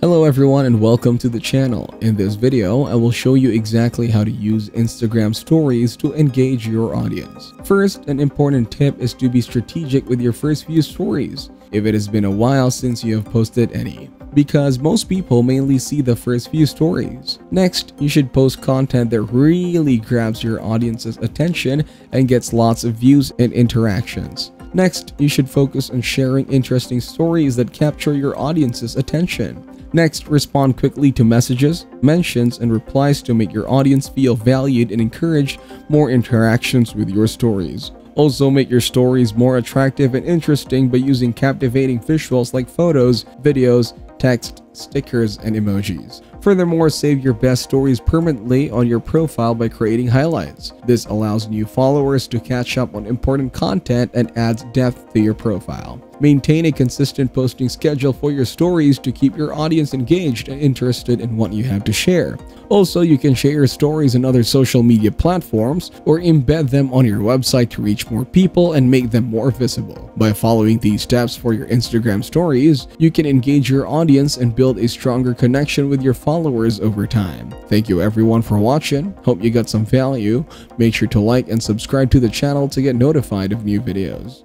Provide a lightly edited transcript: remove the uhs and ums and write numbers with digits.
Hello everyone and welcome to the channel. In this video, I will show you exactly how to use Instagram stories to engage your audience. First, an important tip is to be strategic with your first few stories, if it has been a while since you have posted any, because most people mainly see the first few stories. Next, you should post content that really grabs your audience's attention and gets lots of views and interactions. Next, you should focus on sharing interesting stories that capture your audience's attention. Next, respond quickly to messages, mentions, and replies to make your audience feel valued and encourage more interactions with your stories. Also, make your stories more attractive and interesting by using captivating visuals like photos, videos, text, stickers, and emojis. Furthermore, save your best stories permanently on your profile by creating highlights. This allows new followers to catch up on important content and adds depth to your profile. Maintain a consistent posting schedule for your stories to keep your audience engaged and interested in what you have to share. Also, you can share your stories on other social media platforms or embed them on your website to reach more people and make them more visible. By following these steps for your Instagram stories, you can engage your audience and build a stronger connection with your followers over time. Thank you everyone for watching. Hope you got some value. Make sure to like and subscribe to the channel to get notified of new videos.